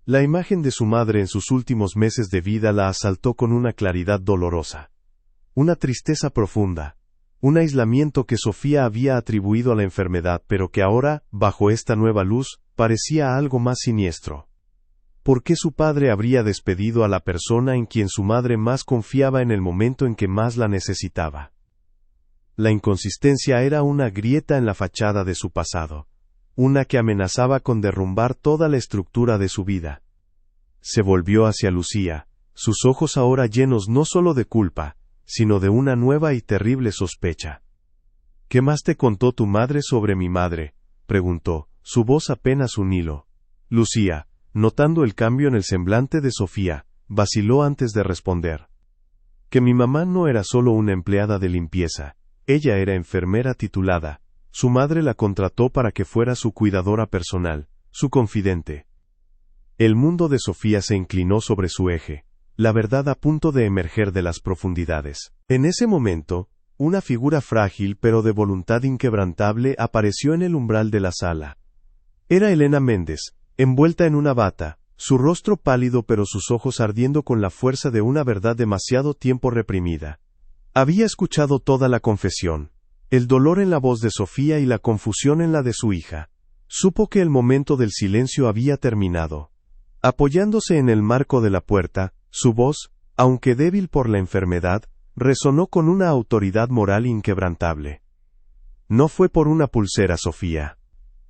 La imagen de su madre en sus últimos meses de vida la asaltó con una claridad dolorosa. Una tristeza profunda. Un aislamiento que Sofía había atribuido a la enfermedad pero que ahora, bajo esta nueva luz, parecía algo más siniestro. ¿Por qué su padre habría despedido a la persona en quien su madre más confiaba en el momento en que más la necesitaba? La inconsistencia era una grieta en la fachada de su pasado, una que amenazaba con derrumbar toda la estructura de su vida. Se volvió hacia Lucía, sus ojos ahora llenos no solo de culpa, sino de una nueva y terrible sospecha. «¿Qué más te contó tu madre sobre mi madre?», preguntó, su voz apenas un hilo. Lucía, notando el cambio en el semblante de Sofía, vaciló antes de responder. «Que mi mamá no era solo una empleada de limpieza. Ella era enfermera titulada. Su madre la contrató para que fuera su cuidadora personal, su confidente». El mundo de Sofía se inclinó sobre su eje, la verdad a punto de emerger de las profundidades. En ese momento, una figura frágil pero de voluntad inquebrantable apareció en el umbral de la sala. Era Elena Méndez, envuelta en una bata, su rostro pálido pero sus ojos ardiendo con la fuerza de una verdad demasiado tiempo reprimida. Había escuchado toda la confesión, el dolor en la voz de Sofía y la confusión en la de su hija. Supo que el momento del silencio había terminado. Apoyándose en el marco de la puerta, su voz, aunque débil por la enfermedad, resonó con una autoridad moral inquebrantable. «No fue por una pulsera, Sofía.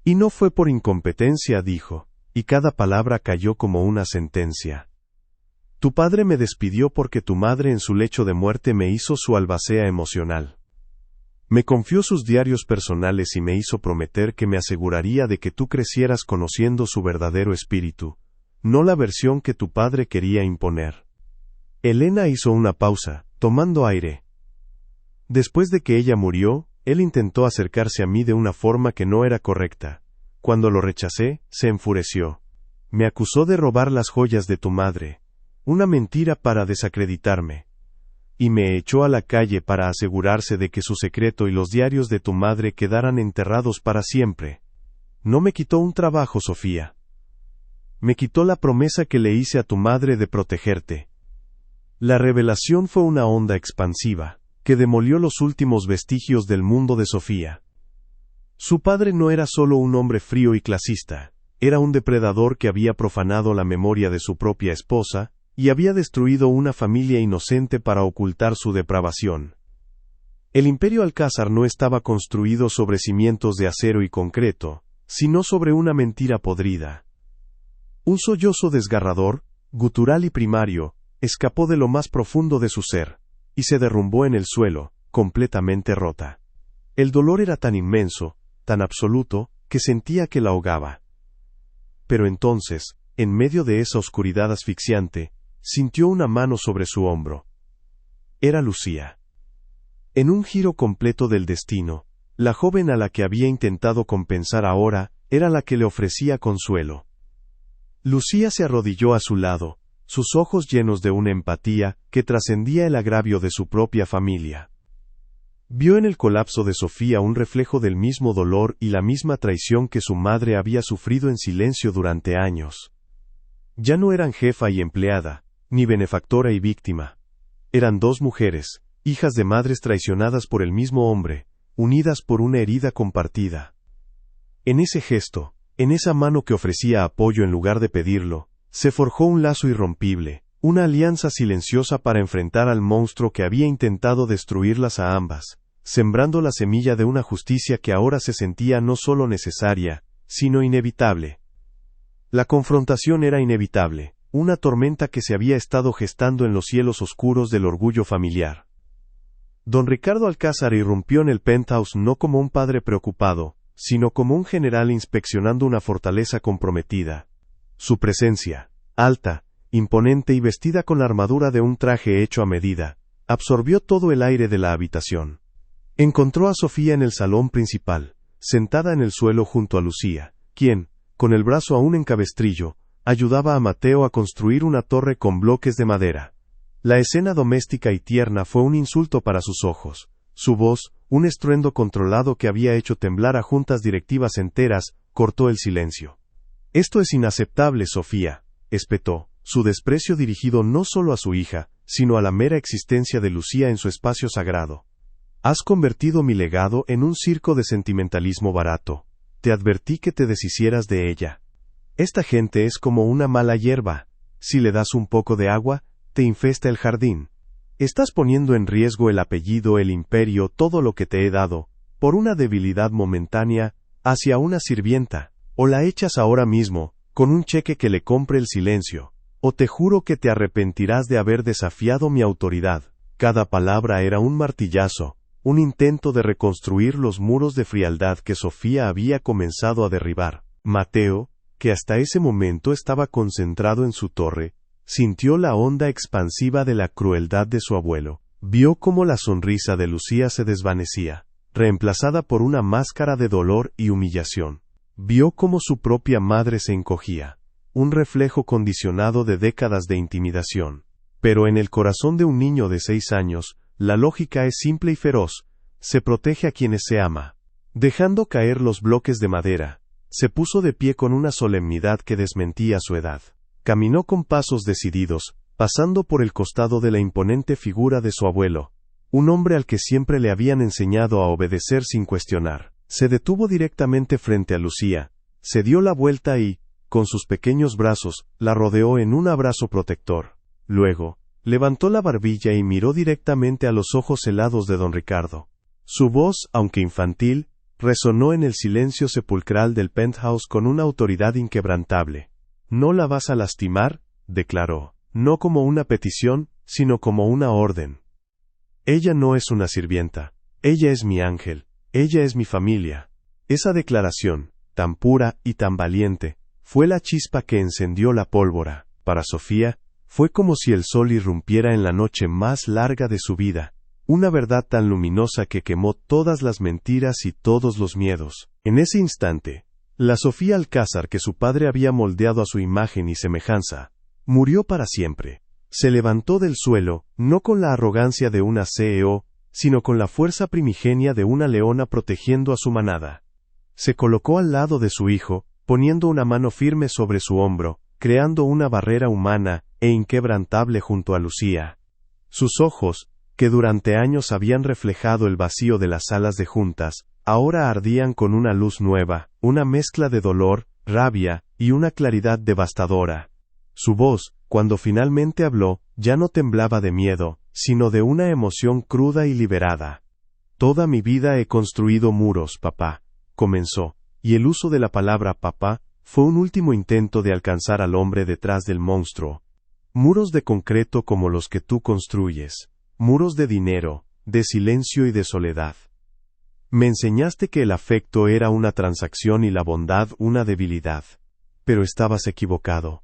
Y no fue por incompetencia», dijo, y cada palabra cayó como una sentencia. Tu padre me despidió porque tu madre en su lecho de muerte me hizo su albacea emocional. Me confió sus diarios personales y me hizo prometer que me aseguraría de que tú crecieras conociendo su verdadero espíritu, no la versión que tu padre quería imponer. Elena hizo una pausa, tomando aire. Después de que ella murió, él intentó acercarse a mí de una forma que no era correcta. Cuando lo rechacé, se enfureció. Me acusó de robar las joyas de tu madre, una mentira para desacreditarme. Y me echó a la calle para asegurarse de que su secreto y los diarios de tu madre quedaran enterrados para siempre. No me quitó un trabajo, Sofía. Me quitó la promesa que le hice a tu madre de protegerte. La revelación fue una onda expansiva, que demolió los últimos vestigios del mundo de Sofía. Su padre no era solo un hombre frío y clasista, era un depredador que había profanado la memoria de su propia esposa, y había destruido una familia inocente para ocultar su depravación. El imperio Alcázar no estaba construido sobre cimientos de acero y concreto, sino sobre una mentira podrida. Un sollozo desgarrador, gutural y primario, escapó de lo más profundo de su ser, y se derrumbó en el suelo, completamente rota. El dolor era tan inmenso, tan absoluto, que sentía que la ahogaba. Pero entonces, en medio de esa oscuridad asfixiante, sintió una mano sobre su hombro. Era Lucía. En un giro completo del destino, la joven a la que había intentado compensar ahora, era la que le ofrecía consuelo. Lucía se arrodilló a su lado, sus ojos llenos de una empatía que trascendía el agravio de su propia familia. Vio en el colapso de Sofía un reflejo del mismo dolor y la misma traición que su madre había sufrido en silencio durante años. Ya no eran jefa y empleada, ni benefactora y víctima. Eran dos mujeres, hijas de madres traicionadas por el mismo hombre, unidas por una herida compartida. En ese gesto, en esa mano que ofrecía apoyo en lugar de pedirlo, se forjó un lazo irrompible, una alianza silenciosa para enfrentar al monstruo que había intentado destruirlas a ambas, sembrando la semilla de una justicia que ahora se sentía no solo necesaria, sino inevitable. La confrontación era inevitable, una tormenta que se había estado gestando en los cielos oscuros del orgullo familiar. Don Ricardo Alcázar irrumpió en el penthouse no como un padre preocupado, sino como un general inspeccionando una fortaleza comprometida. Su presencia, alta, imponente y vestida con la armadura de un traje hecho a medida, absorbió todo el aire de la habitación. Encontró a Sofía en el salón principal, sentada en el suelo junto a Lucía, quien, con el brazo aún en cabestrillo, ayudaba a Mateo a construir una torre con bloques de madera. La escena doméstica y tierna fue un insulto para sus ojos. Su voz, un estruendo controlado que había hecho temblar a juntas directivas enteras, cortó el silencio. «Esto es inaceptable, Sofía», espetó, su desprecio dirigido no solo a su hija, sino a la mera existencia de Lucía en su espacio sagrado. «Has convertido mi legado en un circo de sentimentalismo barato. Te advertí que te deshicieras de ella. Esta gente es como una mala hierba. Si le das un poco de agua, te infesta el jardín. Estás poniendo en riesgo el apellido, el imperio, todo lo que te he dado, por una debilidad momentánea, hacia una sirvienta. O la echas ahora mismo, con un cheque que le compre el silencio, o te juro que te arrepentirás de haber desafiado mi autoridad». Cada palabra era un martillazo, un intento de reconstruir los muros de frialdad que Sofía había comenzado a derribar. Mateo, que hasta ese momento estaba concentrado en su torre, sintió la onda expansiva de la crueldad de su abuelo. Vio cómo la sonrisa de Lucía se desvanecía, reemplazada por una máscara de dolor y humillación. Vio cómo su propia madre se encogía, un reflejo condicionado de décadas de intimidación. Pero en el corazón de un niño de 6 años, la lógica es simple y feroz: se protege a quienes se ama. Dejando caer los bloques de madera, se puso de pie con una solemnidad que desmentía su edad. Caminó con pasos decididos, pasando por el costado de la imponente figura de su abuelo, un hombre al que siempre le habían enseñado a obedecer sin cuestionar. Se detuvo directamente frente a Lucía, se dio la vuelta y, con sus pequeños brazos, la rodeó en un abrazo protector. Luego, levantó la barbilla y miró directamente a los ojos helados de don Ricardo. Su voz, aunque infantil, resonó en el silencio sepulcral del penthouse con una autoridad inquebrantable. «No la vas a lastimar», declaró. no como una petición, sino como una orden. Ella no es una sirvienta, ella es mi ángel, ella es mi familia. Esa declaración, tan pura y tan valiente, fue la chispa que encendió la pólvora. Para Sofía, fue como si el sol irrumpiera en la noche más larga de su vida, una verdad tan luminosa que quemó todas las mentiras y todos los miedos. En ese instante, la Sofía Alcázar que su padre había moldeado a su imagen y semejanza, murió para siempre. Se levantó del suelo, no con la arrogancia de una CEO, sino con la fuerza primigenia de una leona protegiendo a su manada. Se colocó al lado de su hijo, poniendo una mano firme sobre su hombro, creando una barrera humana e inquebrantable junto a Lucía. Sus ojos, que durante años habían reflejado el vacío de las salas de juntas, ahora ardían con una luz nueva, una mezcla de dolor, rabia y una claridad devastadora. Su voz, cuando finalmente habló, ya no temblaba de miedo, sino de una emoción cruda y liberada. Toda mi vida he construido muros, papá, comenzó, y el uso de la palabra papá fue un último intento de alcanzar al hombre detrás del monstruo. Muros de concreto como los que tú construyes, muros de dinero, de silencio y de soledad. Me enseñaste que el afecto era una transacción y la bondad una debilidad. Pero estabas equivocado.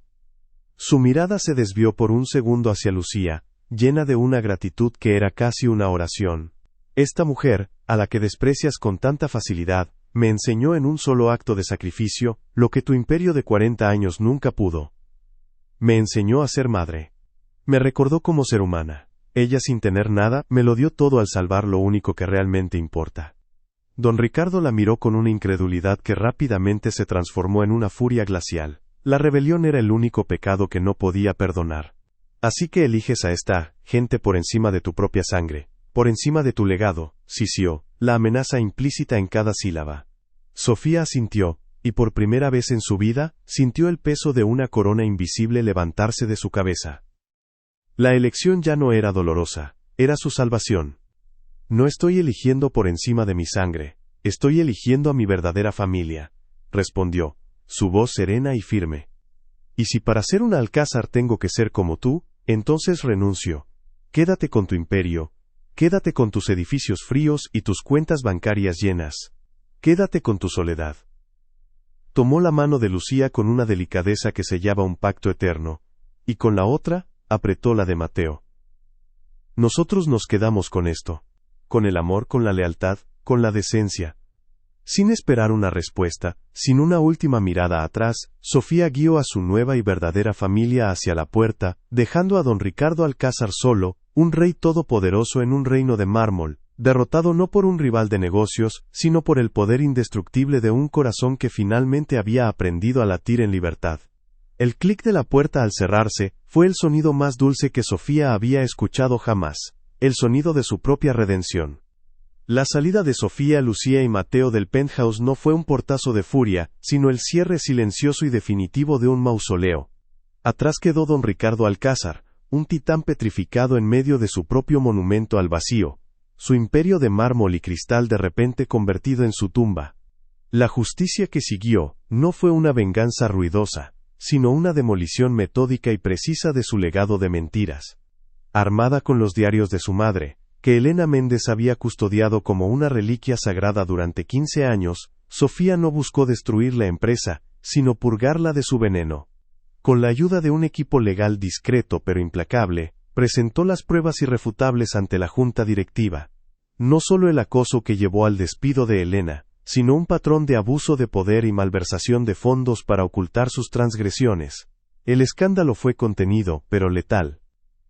Su mirada se desvió por un segundo hacia Lucía, llena de una gratitud que era casi una oración. Esta mujer, a la que desprecias con tanta facilidad, me enseñó en un solo acto de sacrificio, lo que tu imperio de 40 años nunca pudo. Me enseñó a ser madre. Me recordó como ser humana. Ella sin tener nada, me lo dio todo al salvar lo único que realmente importa. Don Ricardo la miró con una incredulidad que rápidamente se transformó en una furia glacial. La rebelión era el único pecado que no podía perdonar. Así que eliges a esta gente por encima de tu propia sangre, por encima de tu legado, sisió, la amenaza implícita en cada sílaba. Sofía asintió, y por primera vez en su vida, sintió el peso de una corona invisible levantarse de su cabeza. La elección ya no era dolorosa, era su salvación. No estoy eligiendo por encima de mi sangre, estoy eligiendo a mi verdadera familia, respondió, su voz serena y firme. Y si para ser un alcázar tengo que ser como tú, entonces renuncio. Quédate con tu imperio, quédate con tus edificios fríos y tus cuentas bancarias llenas. Quédate con tu soledad. Tomó la mano de Lucía con una delicadeza que sellaba un pacto eterno, y con la otra, apretó la de Mateo. Nosotros nos quedamos con esto. Con el amor, con la lealtad, con la decencia. Sin esperar una respuesta, sin una última mirada atrás, Sofía guió a su nueva y verdadera familia hacia la puerta, dejando a don Ricardo Alcázar solo, un rey todopoderoso en un reino de mármol, derrotado no por un rival de negocios, sino por el poder indestructible de un corazón que finalmente había aprendido a latir en libertad. El clic de la puerta al cerrarse, fue el sonido más dulce que Sofía había escuchado jamás, el sonido de su propia redención. La salida de Sofía, Lucía y Mateo del penthouse no fue un portazo de furia, sino el cierre silencioso y definitivo de un mausoleo. Atrás quedó don Ricardo Alcázar, un titán petrificado en medio de su propio monumento al vacío, su imperio de mármol y cristal de repente convertido en su tumba. La justicia que siguió, no fue una venganza ruidosa, sino una demolición metódica y precisa de su legado de mentiras. Armada con los diarios de su madre, que Elena Méndez había custodiado como una reliquia sagrada durante 15 años, Sofía no buscó destruir la empresa, sino purgarla de su veneno. Con la ayuda de un equipo legal discreto pero implacable, presentó las pruebas irrefutables ante la junta directiva. No solo el acoso que llevó al despido de Elena, sino un patrón de abuso de poder y malversación de fondos para ocultar sus transgresiones. El escándalo fue contenido, pero letal.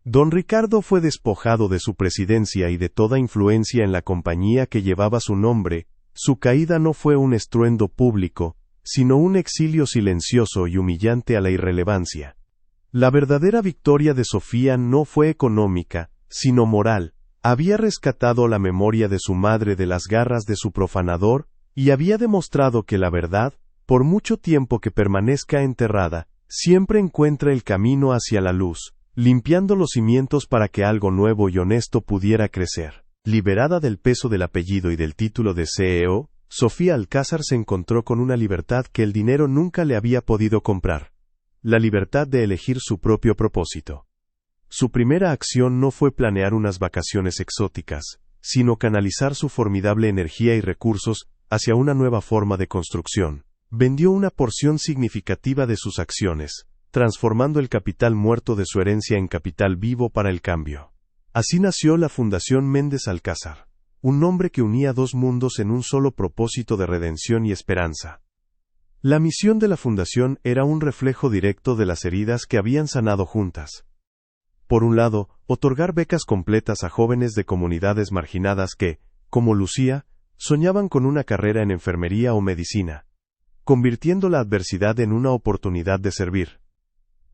Don Ricardo fue despojado de su presidencia y de toda influencia en la compañía que llevaba su nombre. Su caída no fue un estruendo público, sino un exilio silencioso y humillante a la irrelevancia. La verdadera victoria de Sofía no fue económica, sino moral. Había rescatado la memoria de su madre de las garras de su profanador, y había demostrado que la verdad, por mucho tiempo que permanezca enterrada, siempre encuentra el camino hacia la luz, limpiando los cimientos para que algo nuevo y honesto pudiera crecer. Liberada del peso del apellido y del título de CEO, Sofía Alcázar se encontró con una libertad que el dinero nunca le había podido comprar. La libertad de elegir su propio propósito. Su primera acción no fue planear unas vacaciones exóticas, sino canalizar su formidable energía y recursos hacia una nueva forma de construcción. Vendió una porción significativa de sus acciones, transformando el capital muerto de su herencia en capital vivo para el cambio. Así nació la Fundación Méndez Alcázar, un nombre que unía dos mundos en un solo propósito de redención y esperanza. La misión de la fundación era un reflejo directo de las heridas que habían sanado juntas. Por un lado, otorgar becas completas a jóvenes de comunidades marginadas que, como Lucía, soñaban con una carrera en enfermería o medicina, convirtiendo la adversidad en una oportunidad de servir.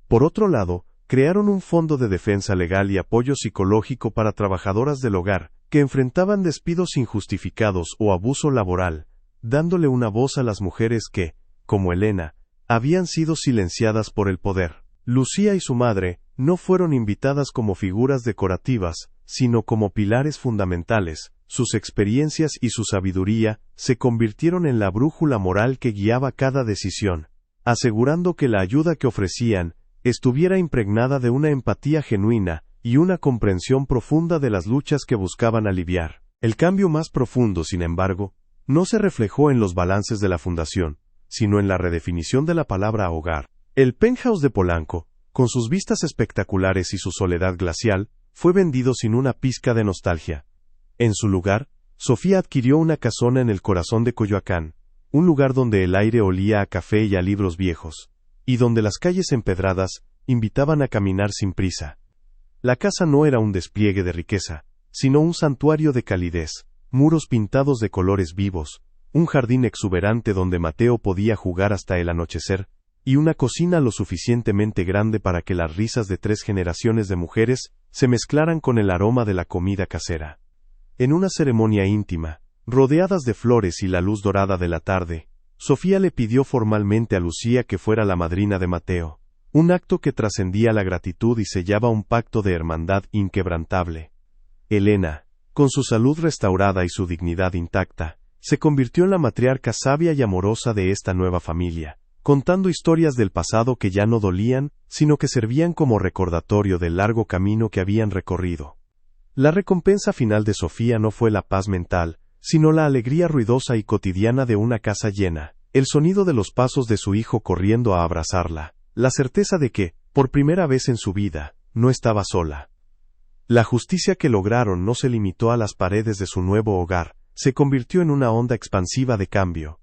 Por otro lado, crearon un fondo de defensa legal y apoyo psicológico para trabajadoras del hogar, que enfrentaban despidos injustificados o abuso laboral, dándole una voz a las mujeres que, como Elena, habían sido silenciadas por el poder. Lucía y su madre no fueron invitadas como figuras decorativas, sino como pilares fundamentales. Sus experiencias y su sabiduría se convirtieron en la brújula moral que guiaba cada decisión, asegurando que la ayuda que ofrecían estuviera impregnada de una empatía genuina y una comprensión profunda de las luchas que buscaban aliviar. El cambio más profundo, sin embargo, no se reflejó en los balances de la fundación, sino en la redefinición de la palabra hogar. El penthouse de Polanco, con sus vistas espectaculares y su soledad glacial, fue vendido sin una pizca de nostalgia. En su lugar, Sofía adquirió una casona en el corazón de Coyoacán, un lugar donde el aire olía a café y a libros viejos, y donde las calles empedradas invitaban a caminar sin prisa. La casa no era un despliegue de riqueza, sino un santuario de calidez, muros pintados de colores vivos, un jardín exuberante donde Mateo podía jugar hasta el anochecer, y una cocina lo suficientemente grande para que las risas de 3 generaciones de mujeres se mezclaran con el aroma de la comida casera. En una ceremonia íntima, rodeadas de flores y la luz dorada de la tarde, Sofía le pidió formalmente a Lucía que fuera la madrina de Mateo, un acto que trascendía la gratitud y sellaba un pacto de hermandad inquebrantable. Elena, con su salud restaurada y su dignidad intacta, se convirtió en la matriarca sabia y amorosa de esta nueva familia, contando historias del pasado que ya no dolían, sino que servían como recordatorio del largo camino que habían recorrido. La recompensa final de Sofía no fue la paz mental, sino la alegría ruidosa y cotidiana de una casa llena, el sonido de los pasos de su hijo corriendo a abrazarla, la certeza de que, por primera vez en su vida, no estaba sola. La justicia que lograron no se limitó a las paredes de su nuevo hogar, se convirtió en una onda expansiva de cambio.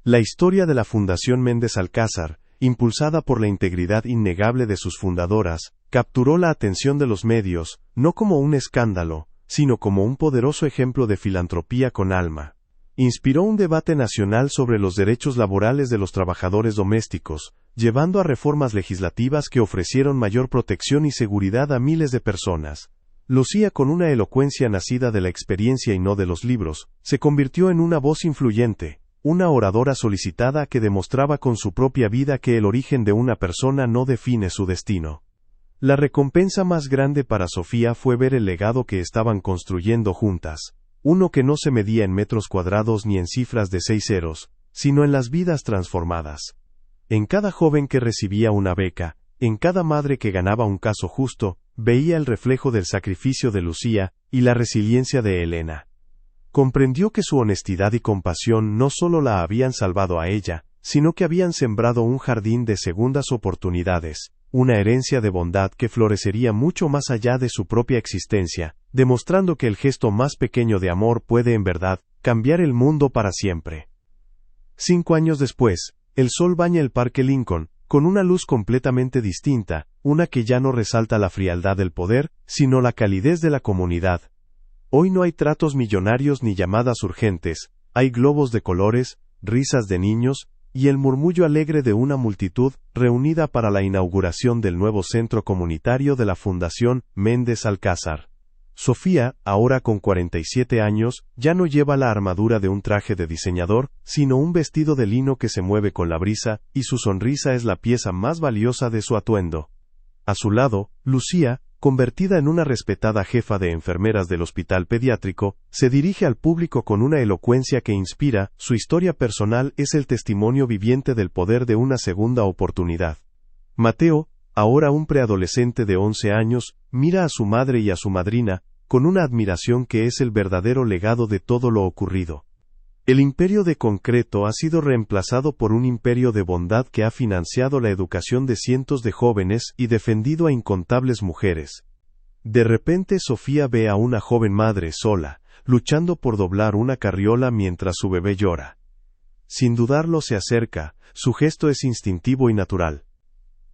La historia de la Fundación Méndez Alcázar, impulsada por la integridad innegable de sus fundadoras, capturó la atención de los medios, no como un escándalo, sino como un poderoso ejemplo de filantropía con alma. Inspiró un debate nacional sobre los derechos laborales de los trabajadores domésticos, llevando a reformas legislativas que ofrecieron mayor protección y seguridad a miles de personas. Lucía, con una elocuencia nacida de la experiencia y no de los libros, se convirtió en una voz influyente, una oradora solicitada que demostraba con su propia vida que el origen de una persona no define su destino. La recompensa más grande para Sofía fue ver el legado que estaban construyendo juntas, uno que no se medía en metros cuadrados ni en cifras de 6 ceros, sino en las vidas transformadas. En cada joven que recibía una beca, en cada madre que ganaba un caso justo, veía el reflejo del sacrificio de Lucía y la resiliencia de Elena. Comprendió que su honestidad y compasión no solo la habían salvado a ella, sino que habían sembrado un jardín de segundas oportunidades, una herencia de bondad que florecería mucho más allá de su propia existencia, demostrando que el gesto más pequeño de amor puede en verdad cambiar el mundo para siempre. 5 años después, el sol baña el Parque Lincoln, con una luz completamente distinta, una que ya no resalta la frialdad del poder, sino la calidez de la comunidad. Hoy no hay tratos millonarios ni llamadas urgentes, hay globos de colores, risas de niños, y el murmullo alegre de una multitud reunida para la inauguración del nuevo centro comunitario de la Fundación Méndez Alcázar. Sofía, ahora con 47 años, ya no lleva la armadura de un traje de diseñador, sino un vestido de lino que se mueve con la brisa, y su sonrisa es la pieza más valiosa de su atuendo. A su lado, Lucía, convertida en una respetada jefa de enfermeras del hospital pediátrico, se dirige al público con una elocuencia que inspira. Su historia personal es el testimonio viviente del poder de una segunda oportunidad. Mateo, ahora un preadolescente de 11 años, mira a su madre y a su madrina, con una admiración que es el verdadero legado de todo lo ocurrido. El imperio de concreto ha sido reemplazado por un imperio de bondad que ha financiado la educación de cientos de jóvenes y defendido a incontables mujeres. De repente Sofía ve a una joven madre sola, luchando por doblar una carriola mientras su bebé llora. Sin dudarlo se acerca, su gesto es instintivo y natural.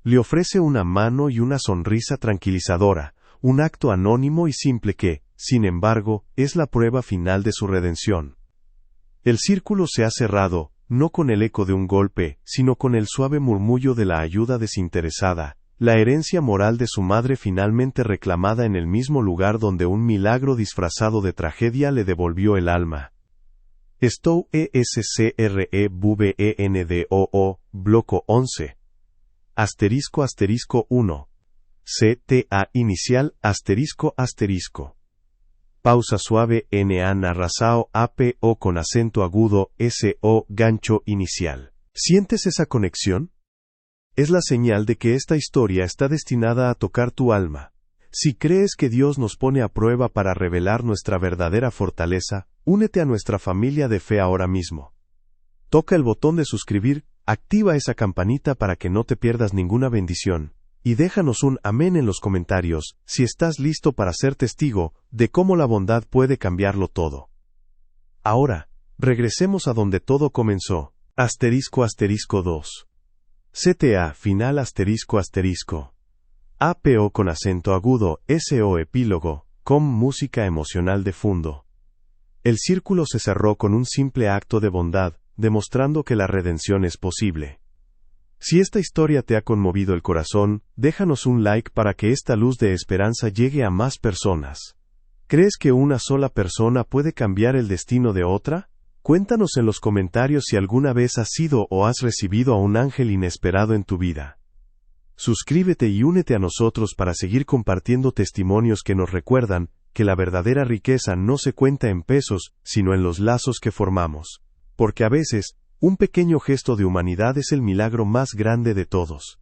Le ofrece una mano y una sonrisa tranquilizadora, un acto anónimo y simple que, sin embargo, es la prueba final de su redención. El círculo se ha cerrado, no con el eco de un golpe, sino con el suave murmullo de la ayuda desinteresada, la herencia moral de su madre finalmente reclamada en el mismo lugar donde un milagro disfrazado de tragedia le devolvió el alma. Stowe ESCREVENDOO, bloco 11. *** 1. CTA inicial ***. Pausa suave NA narrazao APO con acento agudo SO gancho inicial. ¿Sientes esa conexión? Es la señal de que esta historia está destinada a tocar tu alma. Si crees que Dios nos pone a prueba para revelar nuestra verdadera fortaleza, únete a nuestra familia de fe ahora mismo. Toca el botón de suscribir, activa esa campanita para que no te pierdas ninguna bendición. Y déjanos un amén en los comentarios, si estás listo para ser testigo de cómo la bondad puede cambiarlo todo. Ahora, regresemos a donde todo comenzó. ***2. CTA final ***. APO con acento agudo, SO epílogo, com música emocional de fondo. El círculo se cerró con un simple acto de bondad, demostrando que la redención es posible. Si esta historia te ha conmovido el corazón, déjanos un like para que esta luz de esperanza llegue a más personas. ¿Crees que una sola persona puede cambiar el destino de otra? Cuéntanos en los comentarios si alguna vez has sido o has recibido a un ángel inesperado en tu vida. Suscríbete y únete a nosotros para seguir compartiendo testimonios que nos recuerdan que la verdadera riqueza no se cuenta en pesos, sino en los lazos que formamos. Porque a veces, un pequeño gesto de humanidad es el milagro más grande de todos.